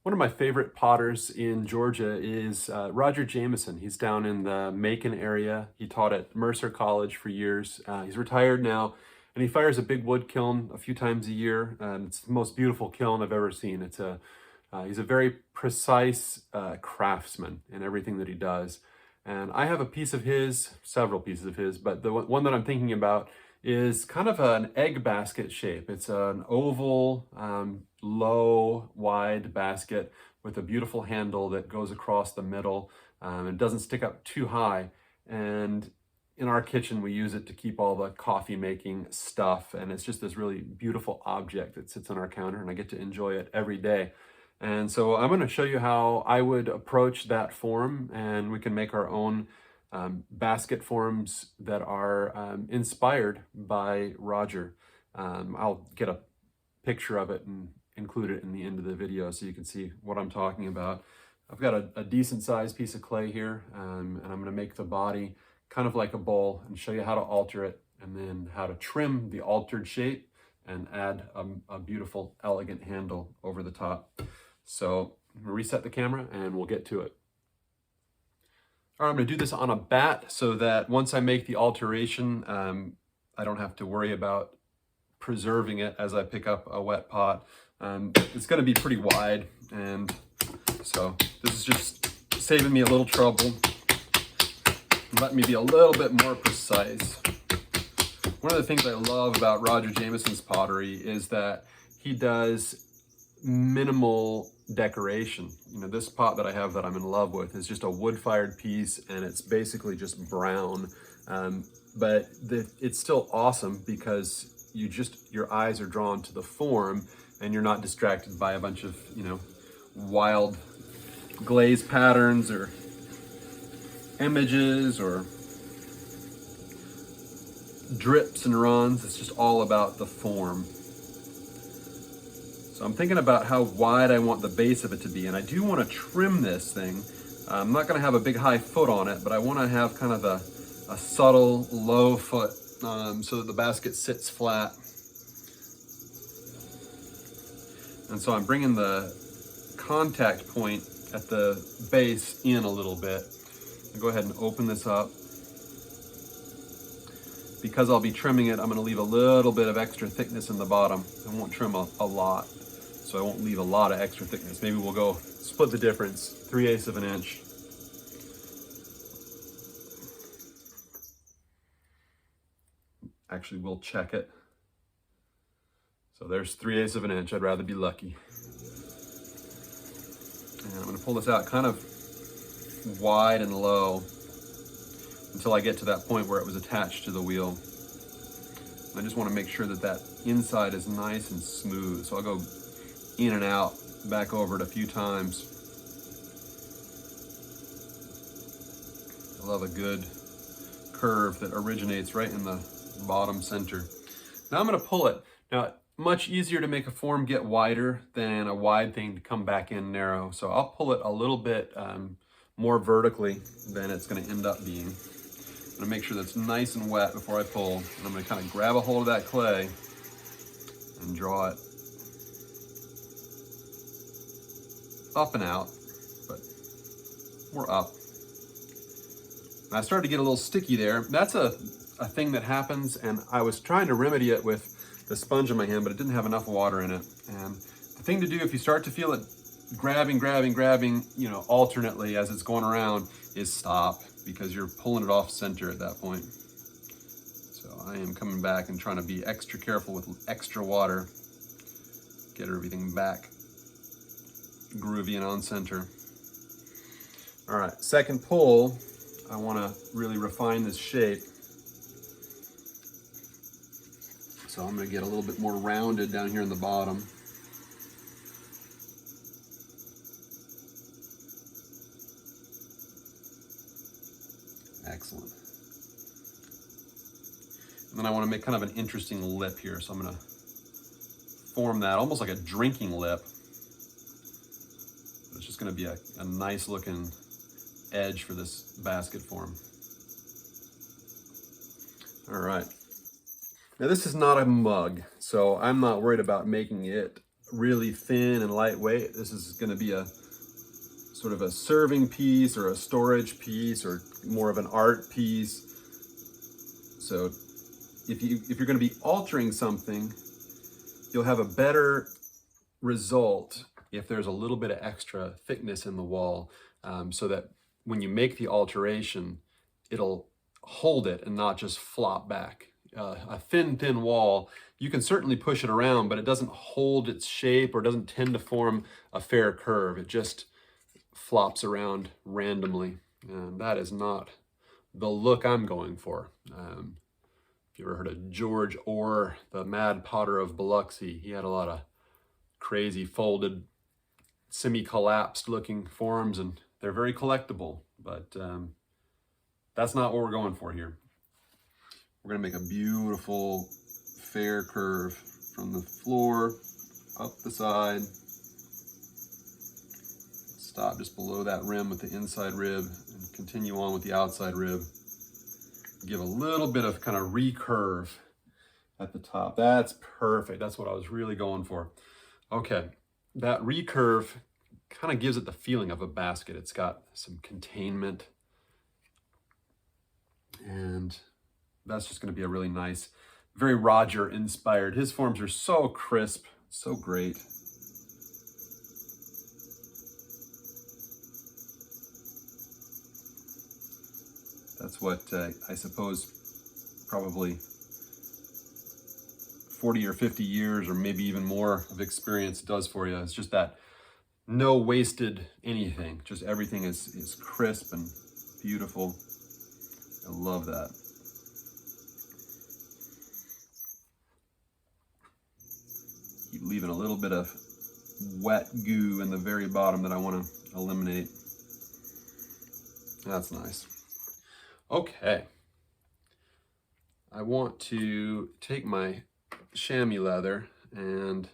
One of my favorite potters in Georgia is Roger Jamison. He's down in the Macon area. He taught at Mercer College for years. He's retired now, and he fires a big wood kiln a few times a year. It's the most beautiful kiln I've ever seen. He's a very precise craftsman in everything that he does. And I have a piece of his, several pieces of his, but the one that I'm thinking about is kind of an egg basket shape. It's an oval, low, wide basket with a beautiful handle that goes across the middle. It doesn't stick up too high. And in our kitchen, we use it to keep all the coffee making stuff. And it's just this really beautiful object that sits on our counter, and I get to enjoy it every day. And so I'm going to show you how I would approach that form, and we can make our own basket forms that are inspired by Roger. I'll get a picture of it and include it in the end of the video so you can see what I'm talking about. I've got a decent sized piece of clay here, and I'm going to make the body kind of like a bowl and show you how to alter it, and then how to trim the altered shape and add a beautiful, elegant handle over the top. So I'm gonna reset the camera and we'll get to it. All right, I'm gonna do this on a bat so that once I make the alteration, I don't have to worry about preserving it as I pick up a wet pot. It's gonna be pretty wide, and so this is just saving me a little trouble, letting me be a little bit more precise. One of the things I love about Roger Jamison's pottery is that he does minimal decoration. You know, this pot that I have that I'm in love with is just a wood-fired piece, and it's basically just brown. But it's still awesome because your eyes are drawn to the form, and you're not distracted by a bunch of, wild glaze patterns or images or drips and runs. It's just all about the form. So I'm thinking about how wide I want the base of it to be, and I do want to trim this thing. I'm not going to have a big high foot on it, but I want to have kind of a subtle low foot so that the basket sits flat. And so I'm bringing the contact point at the base in a little bit. I'll go ahead and open this up. Because I'll be trimming it, I'm going to leave a little bit of extra thickness in the bottom. I won't trim a lot, so I won't leave a lot of extra thickness. Maybe we'll go split the difference, 3/8 of an inch. Actually, we'll check it. So there's 3/8 of an inch. I'd rather be lucky. And I'm going to pull this out kind of wide and low until I get to that point where it was attached to the wheel. I just want to make sure that that inside is nice and smooth. So I'll go in and out, back over it a few times. I love a good curve that originates right in the bottom center. Now I'm going to pull it. Now, much easier to make a form get wider than a wide thing to come back in narrow. So I'll pull it a little bit more vertically than it's going to end up being. I'm gonna make sure that's nice and wet before I pull. And I'm gonna kind of grab a hold of that clay and draw it up and out, but we're up. And I started to get a little sticky there. That's a thing that happens, and I was trying to remedy it with the sponge in my hand, but it didn't have enough water in it. And the thing to do if you start to feel it grabbing, alternately as it's going around is stop, because you're pulling it off center at that point. So I am coming back and trying to be extra careful with extra water, get everything back groovy and on center. All right, second pull, I want to really refine this shape. So I'm going to get a little bit more rounded down here in the bottom. Excellent. And then I want to make kind of an interesting lip here. So I'm going to form that almost like a drinking lip. It's just going to be a nice looking edge for this basket form. All right. Now this is not a mug, so I'm not worried about making it really thin and lightweight. This is going to be a sort of a serving piece or a storage piece or more of an art piece. So if you're going to be altering something, you'll have a better result if there's a little bit of extra thickness in the wall, so that when you make the alteration, it'll hold it and not just flop back. A thin wall, you can certainly push it around, but it doesn't hold its shape or doesn't tend to form a fair curve. It just flops around randomly, and that is not the look I'm going for. If you ever heard of George Orr, the Mad Potter of Biloxi, he had a lot of crazy folded, semi-collapsed looking forms, and they're very collectible, but that's not what we're going for here. We're gonna make a beautiful fair curve from the floor up the side. Stop just below that rim with the inside rib and continue on with the outside rib. Give a little bit of kind of recurve at the top. That's perfect. That's what I was really going for. Okay, that recurve kind of gives it the feeling of a basket. It's got some containment, and that's just going to be a really nice, very Roger inspired. His forms are so crisp, so great. That's what I suppose probably 40 or 50 years or maybe even more of experience does for you. It's just that no wasted anything. Just everything is crisp and beautiful. I love that. Keep leaving a little bit of wet goo in the very bottom that I want to eliminate. That's nice. Okay. I want to take my chamois leather and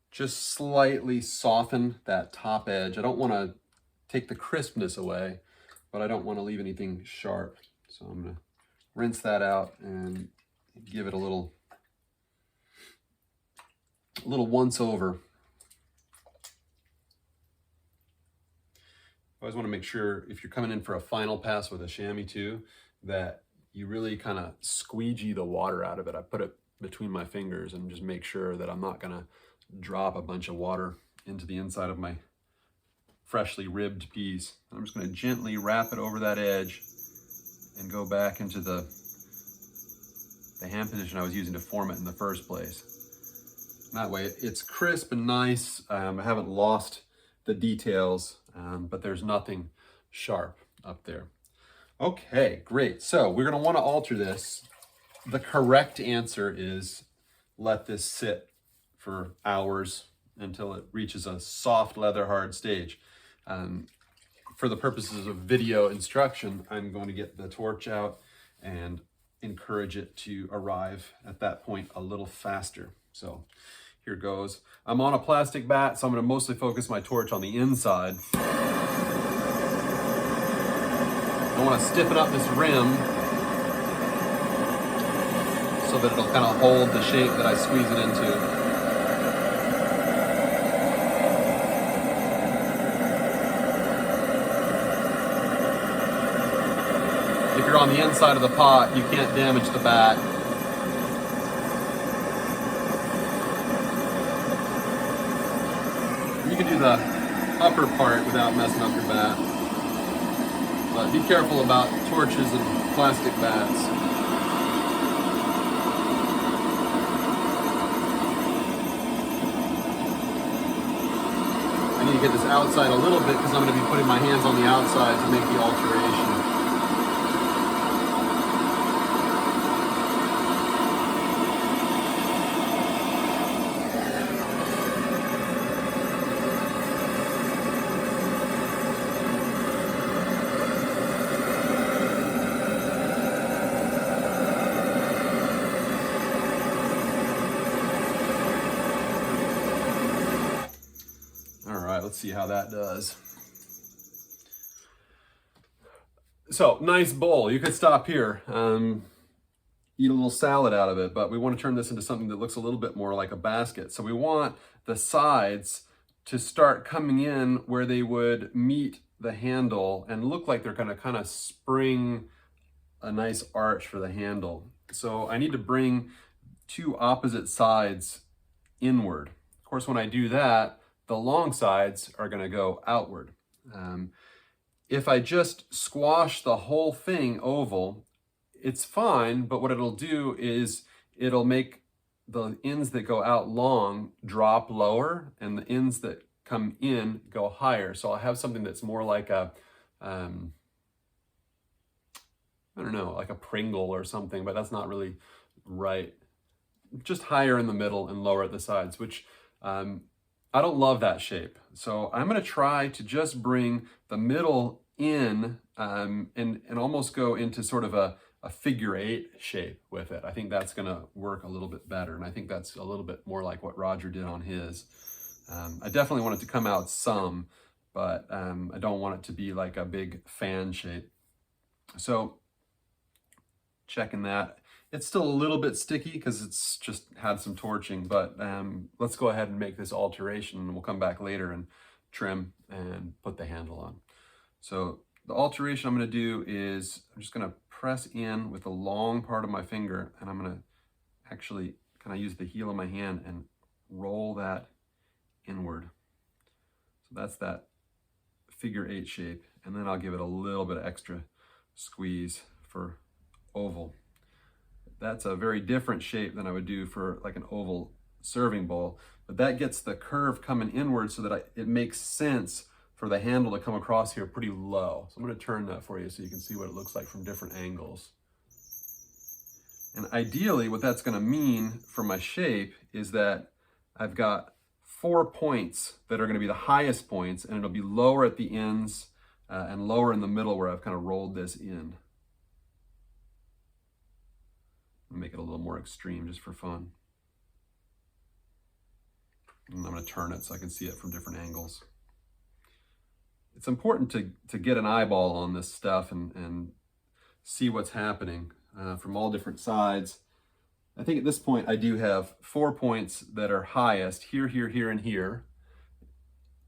just slightly soften that top edge. I don't want to take the crispness away, but I don't want to leave anything sharp. So I'm going to rinse that out and give it a little once over. I always want to make sure if you're coming in for a final pass with a chamois too, that you really kind of squeegee the water out of it. I put it between my fingers and just make sure that I'm not going to drop a bunch of water into the inside of my freshly ribbed piece. I'm just going to gently wrap it over that edge and go back into the hand position I was using to form it in the first place. That way it's crisp and nice. I haven't lost the details, but there's nothing sharp up there. Okay, great. So we're going to want to alter this. The correct answer is let this sit for hours until it reaches a soft leather hard stage. For the purposes of video instruction, I'm going to get the torch out and encourage it to arrive at that point a little faster. So here goes. I'm on a plastic bat, so I'm going to mostly focus my torch on the inside. I want to stiffen up this rim so that it'll kind of hold the shape that I squeeze it into. If you're on the inside of the pot, you can't damage the bat. You can do the upper part without messing up your bat. But be careful about torches and plastic bats. I need to get this outside a little bit because I'm going to be putting my hands on the outside to make the alteration. Let's see how that does. So, nice bowl. You could stop here, eat a little salad out of it, but we want to turn this into something that looks a little bit more like a basket. So we want the sides to start coming in where they would meet the handle and look like they're gonna kind of spring a nice arch for the handle. So I need to bring two opposite sides inward. Of course, when I do that, the long sides are gonna go outward. If I just squash the whole thing oval, it's fine, but what it'll do is it'll make the ends that go out long drop lower and the ends that come in go higher. So I'll have something that's more like a, I don't know, like a Pringle or something, but that's not really right. Just higher in the middle and lower at the sides, which I don't love that shape. So I'm gonna try to just bring the middle in and almost go into sort of a figure eight shape with it. I think that's gonna work a little bit better. And I think that's a little bit more like what Roger did on his. I definitely want it to come out some, but I don't want it to be like a big fan shape. So checking that. It's still a little bit sticky because it's just had some torching, but let's go ahead and make this alteration and we'll come back later and trim and put the handle on. So the alteration I'm gonna do is I'm just gonna press in with the long part of my finger and I'm gonna actually kind of use the heel of my hand and roll that inward. So that's that figure eight shape. And then I'll give it a little bit of extra squeeze for oval. That's a very different shape than I would do for like an oval serving bowl, but that gets the curve coming inward so that it makes sense for the handle to come across here pretty low. So I'm going to turn that for you so you can see what it looks like from different angles. And ideally what that's going to mean for my shape is that I've got 4 points that are going to be the highest points, and it'll be lower at the ends and lower in the middle where I've kind of rolled this in. Make it a little more extreme just for fun. And I'm going to turn it so I can see it from different angles. It's important to get an eyeball on this stuff and see what's happening from all different sides. I think at this point I do have 4 points that are highest, here, here, here, and here.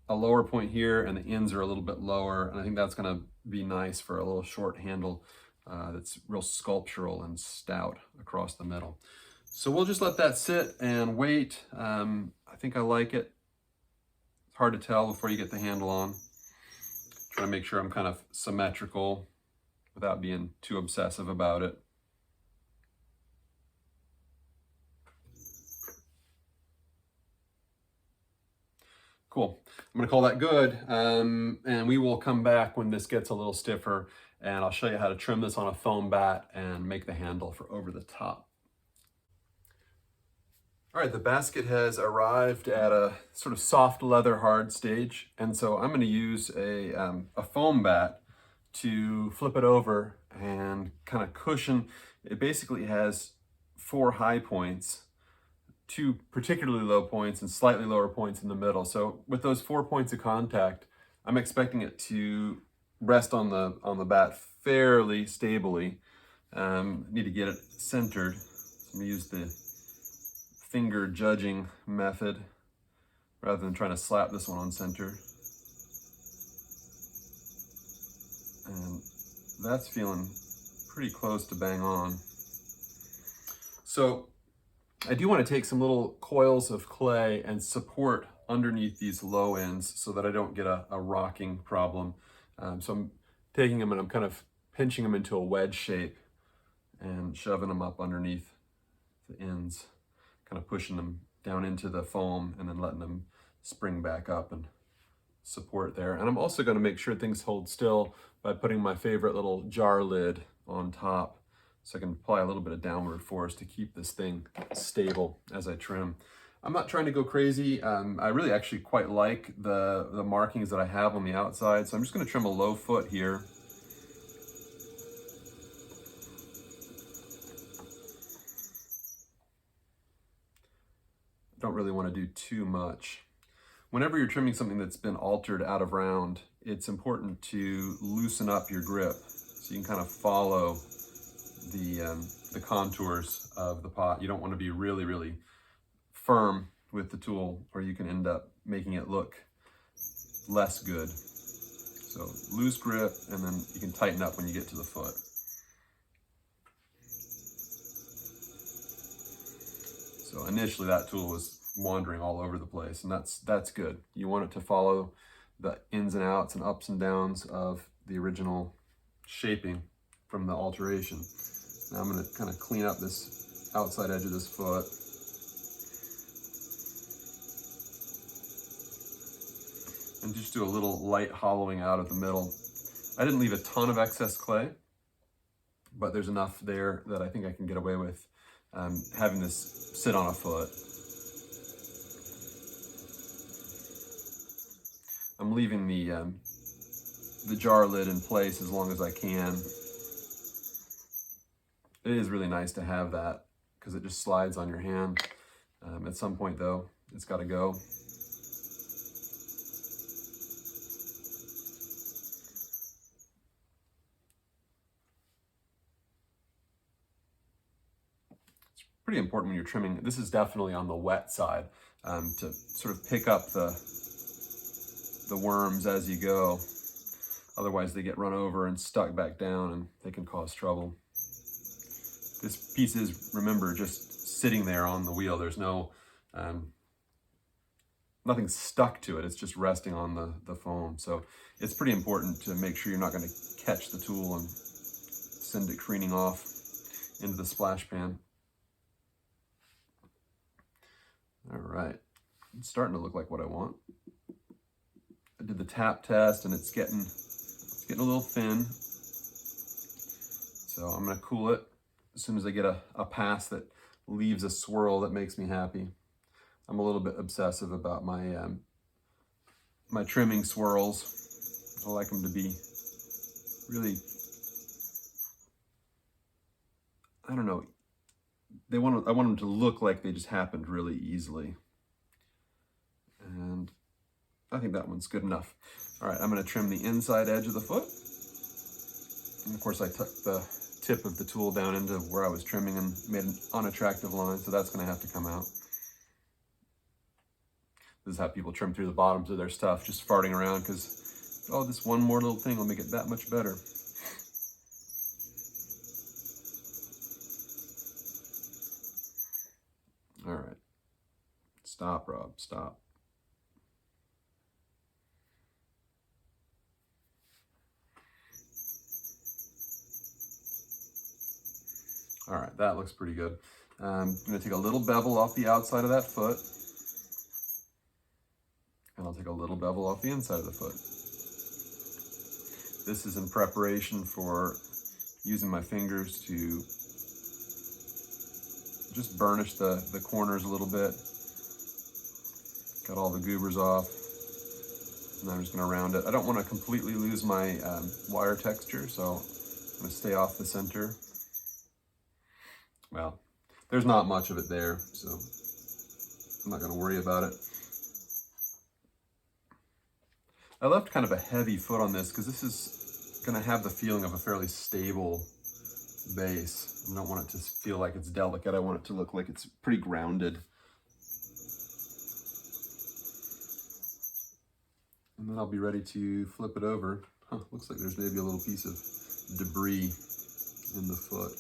A lower point here, and the ends are a little bit lower. And I think that's going to be nice for a little short handle that's real sculptural and stout across the middle. So we'll just let that sit and wait. I think I like it. It's hard to tell before you get the handle on. Try to make sure I'm kind of symmetrical without being too obsessive about it. Cool. I'm gonna call that good. And we will come back when this gets a little stiffer and I'll show you how to trim this on a foam bat and make the handle for over the top. All right, the basket has arrived at a sort of soft leather hard stage. And so I'm gonna use a foam bat to flip it over and kind of cushion. It basically has 4 high points, 2 particularly low points and slightly lower points in the middle. So with those 4 points of contact, I'm expecting it to rest on the bat fairly stably. Need to get it centered. So I'm gonna use the finger judging method rather than trying to slap this one on center. And that's feeling pretty close to bang on. So I do want to take some little coils of clay and support underneath these low ends so that I don't get a rocking problem. So I'm taking them and I'm kind of pinching them into a wedge shape and shoving them up underneath the ends, kind of pushing them down into the foam and then letting them spring back up and support there. And I'm also going to make sure things hold still by putting my favorite little jar lid on top so I can apply a little bit of downward force to keep this thing stable as I trim. I'm not trying to go crazy. I really actually quite like the markings that I have on the outside. So I'm just going to trim a low foot here. Don't really want to do too much. Whenever you're trimming something that's been altered out of round, it's important to loosen up your grip so you can kind of follow the contours of the pot. You don't want to be really, really firm with the tool, or you can end up making it look less good. So loose grip, and then you can tighten up when you get to the foot. So initially that tool was wandering all over the place, and that's good. You want it to follow the ins and outs and ups and downs of the original shaping from the alteration. Now I'm going to kind of clean up this outside edge of this foot. And just do a little light hollowing out of the middle. I didn't leave a ton of excess clay, but there's enough there that I think I can get away with having this sit on a foot. I'm leaving the jar lid in place as long as I can. It is really nice to have that because it just slides on your hand. At some point though, it's got to go. Pretty important when you're trimming. This is definitely on the wet side, to sort of pick up the worms as you go. Otherwise they get run over and stuck back down and they can cause trouble. This piece is, remember, just sitting there on the wheel. There's no, nothing stuck to it. It's just resting on the foam. So it's pretty important to make sure you're not going to catch the tool and send it careening off into the splash pan. All right, it's starting to look like what I want. I did the tap test and it's getting a little thin. So I'm gonna cool it as soon as I get a pass that leaves a swirl that makes me happy. I'm a little bit obsessive about my my trimming swirls. I like them to be really, I don't know, I want them to look like they just happened really easily. And I think that one's good enough. All right, I'm going to trim the inside edge of the foot. And of course I tucked the tip of the tool down into where I was trimming and made an unattractive line, so that's going to have to come out. This is how people trim through the bottoms of their stuff, just farting around because, oh, this one more little thing will make it that much better. All right, stop, Rob, stop. All right, that looks pretty good. I'm gonna take a little bevel off the outside of that foot, and I'll take a little bevel off the inside of the foot. This is in preparation for using my fingers to just burnish the corners a little bit. Got all the goobers off, and I'm just gonna round it. I don't wanna completely lose my wire texture, so I'm gonna stay off the center. Well, there's not much of it there, so I'm not gonna worry about it. I left kind of a heavy foot on this because this is gonna have the feeling of a fairly stable base. I don't want it to feel like it's delicate. I want it to look like it's pretty grounded. And then I'll be ready to flip it over. Looks like there's maybe a little piece of debris in the foot.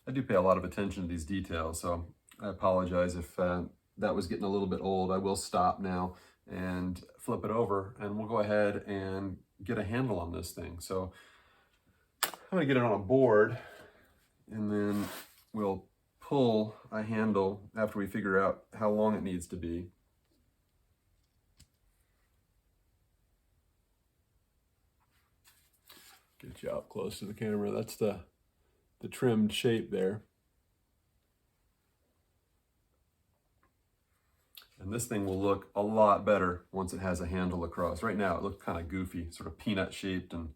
I do pay a lot of attention to these details, so I apologize if that was getting a little bit old. I will stop now and flip it over, and we'll go ahead and get a handle on this thing. So I'm gonna get it on a board, and then we'll pull a handle after we figure out how long it needs to be. Get you up close to the camera. That's the trimmed shape there. And this thing will look a lot better once it has a handle across. Right now it looked kind of goofy, sort of peanut shaped and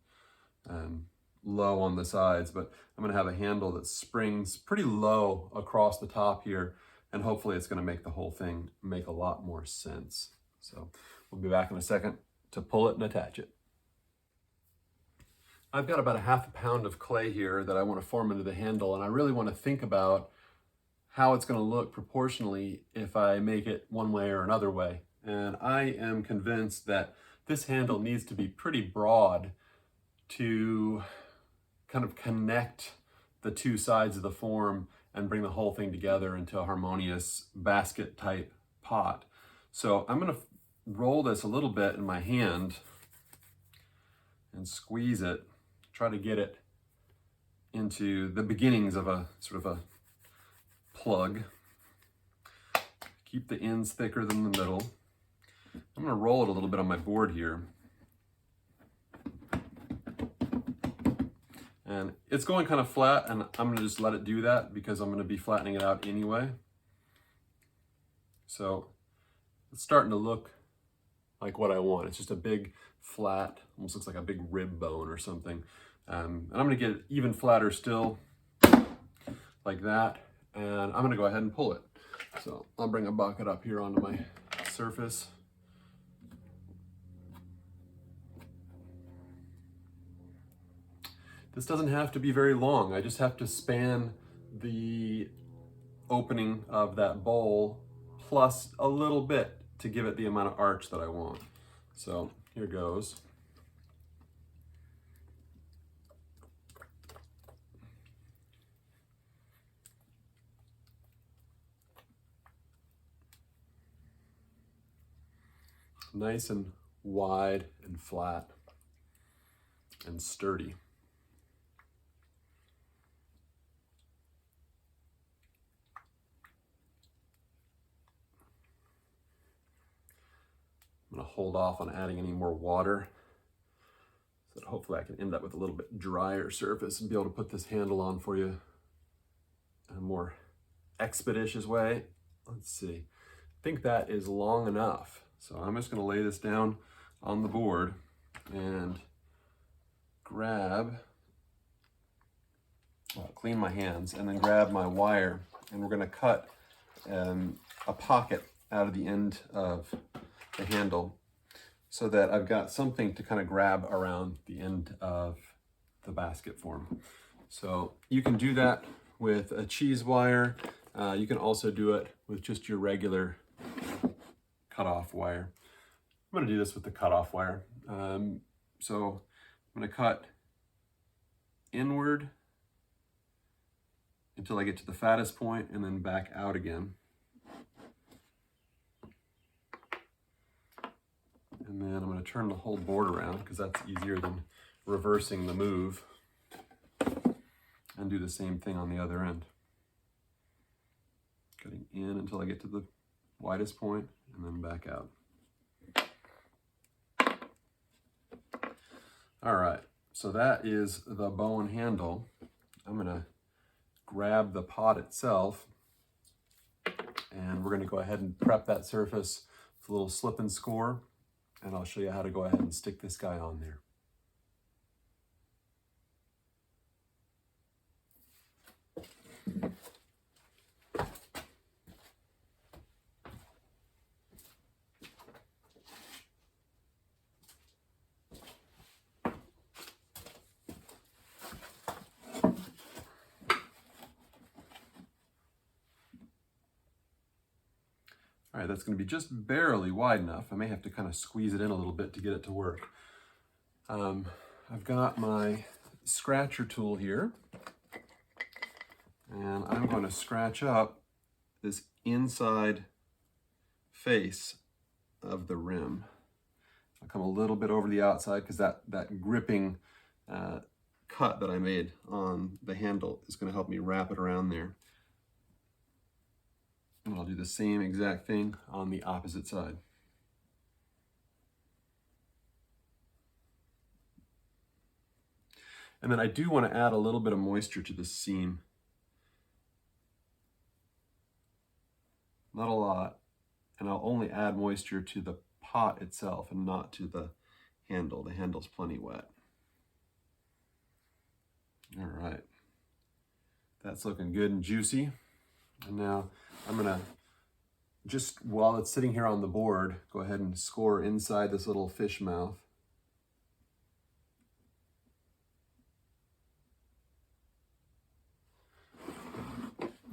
low on the sides, but I'm gonna have a handle that springs pretty low across the top here, and hopefully it's going to make the whole thing make a lot more sense. So we'll be back in a second to pull it and attach it. I've got about a ½ pound of clay here that I want to form into the handle, and I really want to think about how it's going to look proportionally if I make it one way or another way. And I am convinced that this handle needs to be pretty broad to kind of connect the two sides of the form and bring the whole thing together into a harmonious basket type pot. So I'm going to roll this a little bit in my hand and squeeze it, try to get it into the beginnings of a sort of a plug. Keep the ends thicker than the middle. I'm going to roll it a little bit on my board here. And it's going kind of flat, and I'm going to just let it do that because I'm going to be flattening it out anyway. So it's starting to look like what I want. It's just a big flat, almost looks like a big rib bone or something. And I'm going to get it even flatter still, like that. And I'm going to go ahead and pull it. So I'll bring a bucket up here onto my surface. This doesn't have to be very long. I just have to span the opening of that bowl plus a little bit to give it the amount of arch that I want. So here goes. Nice and wide and flat and sturdy. I'm going to hold off on adding any more water so that hopefully I can end up with a little bit drier surface and be able to put this handle on for you in a more expeditious way. Let's see. I think that is long enough. So I'm just going to lay this down on the board and clean my hands, and then grab my wire, and we're going to cut a pocket out of the end of the handle so that I've got something to kind of grab around the end of the basket form. So you can do that with a cheese wire. You can also do it with just your regular cutoff wire. I'm going to do this with the cutoff wire. So I'm going to cut inward until I get to the fattest point and then back out again. And then I'm going to turn the whole board around because that's easier than reversing the move, and do the same thing on the other end. Cutting in until I get to the widest point and then back out. All right, so that is the bow and handle. I'm going to grab the pot itself, and we're going to go ahead and prep that surface with a little slip and score, and I'll show you how to go ahead and stick this guy on there. All right, that's going to be just barely wide enough. I may have to kind of squeeze it in a little bit to get it to work. I've got my scratcher tool here, and I'm going to scratch up this inside face of the rim. I'll come a little bit over the outside because that gripping cut that I made on the handle is going to help me wrap it around there. And I'll do the same exact thing on the opposite side. And then I do want to add a little bit of moisture to this seam. Not a lot. And I'll only add moisture to the pot itself and not to the handle. The handle's plenty wet. All right. That's looking good and juicy. And now I'm gonna, just while it's sitting here on the board, go ahead and score inside this little fish mouth.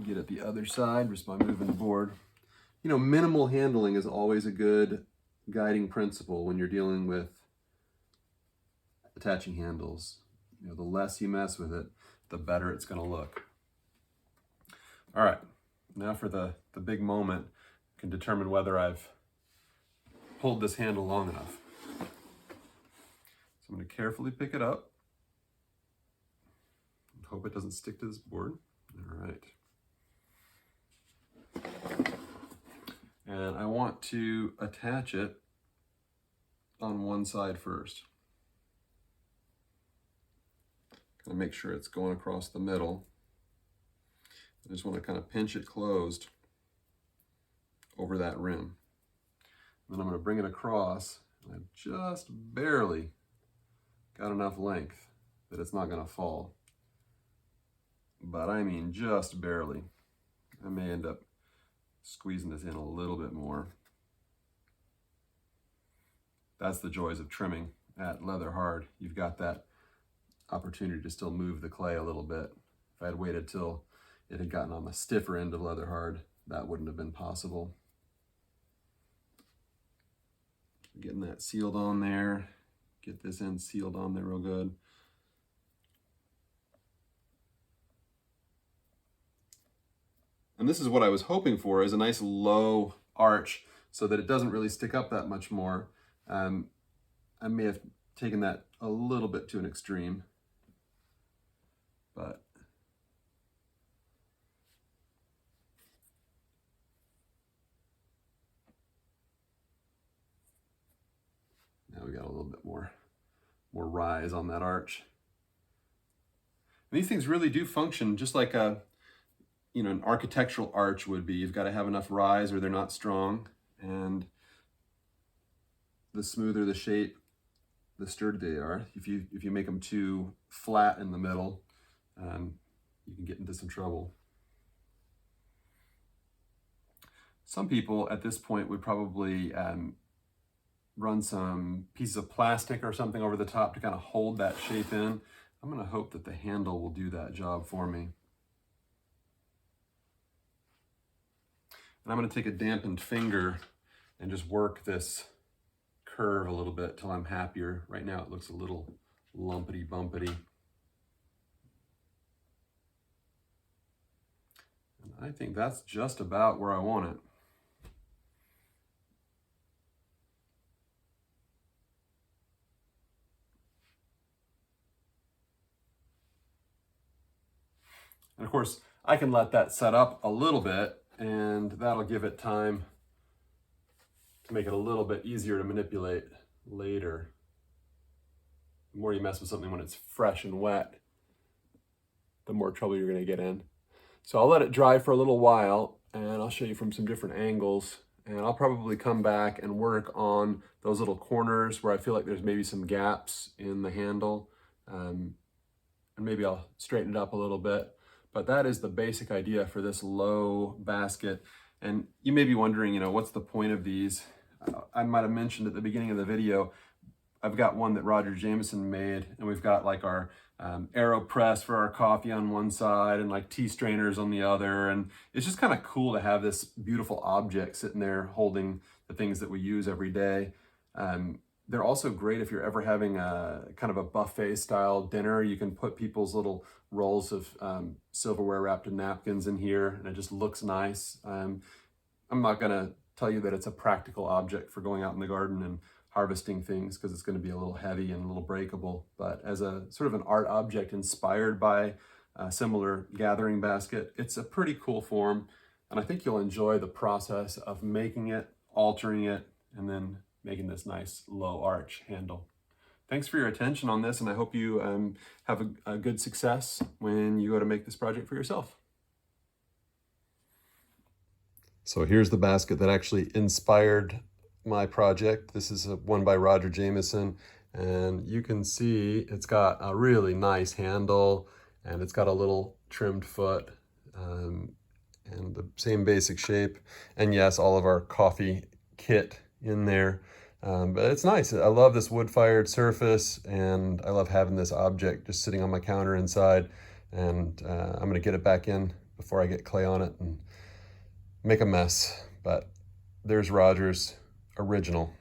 Get at the other side just by moving the board. You know, minimal handling is always a good guiding principle when you're dealing with attaching handles. You know, the less you mess with it, the better it's going to look. All right, now for the big moment. I can determine whether I've pulled this handle long enough. So I'm going to carefully pick it up. Hope it doesn't stick to this board. All right. And I want to attach it on one side first. Kind of make sure it's going across the middle. I just want to kind of pinch it closed over that rim. Then I'm going to bring it across. I've just barely got enough length that it's not going to fall. But I mean just barely. I may end up squeezing this in a little bit more. That's the joys of trimming at leather hard. You've got that opportunity to still move the clay a little bit. If I had waited till it had gotten on the stiffer end of leather hard, that wouldn't have been possible. Getting that sealed on there. Get this end sealed on there real good. And this is what I was hoping for, is a nice low arch so that it doesn't really stick up that much more. I may have taken that a little bit to an extreme, but now we got a little bit more rise on that arch. And these things really do function just like an architectural arch would be. You've got to have enough rise or they're not strong. And the smoother the shape, the sturdier they are. If you make them too flat in the middle, you can get into some trouble. Some people at this point would probably run some pieces of plastic or something over the top to kind of hold that shape in. I'm going to hope that the handle will do that job for me. And I'm going to take a dampened finger and just work this curve a little bit till I'm happier. Right now it looks a little lumpity bumpity. And I think that's just about where I want it. And of course, I can let that set up a little bit, and that'll give it time to make it a little bit easier to manipulate later. The more you mess with something when it's fresh and wet, the more trouble you're going to get in. So I'll let it dry for a little while, and I'll show you from some different angles. And I'll probably come back and work on those little corners where I feel like there's maybe some gaps in the handle. And maybe I'll straighten it up a little bit. But that is the basic idea for this low basket. And you may be wondering, what's the point of these? I might have mentioned at the beginning of the video, I've got one that Roger Jamison made, and we've got like our AeroPress for our coffee on one side and like tea strainers on the other. And it's just kind of cool to have this beautiful object sitting there holding the things that we use every day. They're also great if you're ever having a kind of a buffet style dinner. You can put people's little rolls of silverware wrapped in napkins in here, and it just looks nice. I'm not gonna tell you that it's a practical object for going out in the garden and harvesting things, because it's going to be a little heavy and a little breakable. But as a sort of an art object inspired by a similar gathering basket, it's a pretty cool form. And I think you'll enjoy the process of making it, altering it, and then making this nice low arch handle. Thanks for your attention on this, and I hope you have a good success when you go to make this project for yourself. So here's the basket that actually inspired my project. This is one by Roger Jamison, and you can see it's got a really nice handle, and it's got a little trimmed foot, and and the same basic shape. And yes, all of our coffee kit in there. But it's nice. I love this wood-fired surface, and I love having this object just sitting on my counter inside. And I'm gonna get it back in before I get clay on it and make a mess. But there's Roger's original.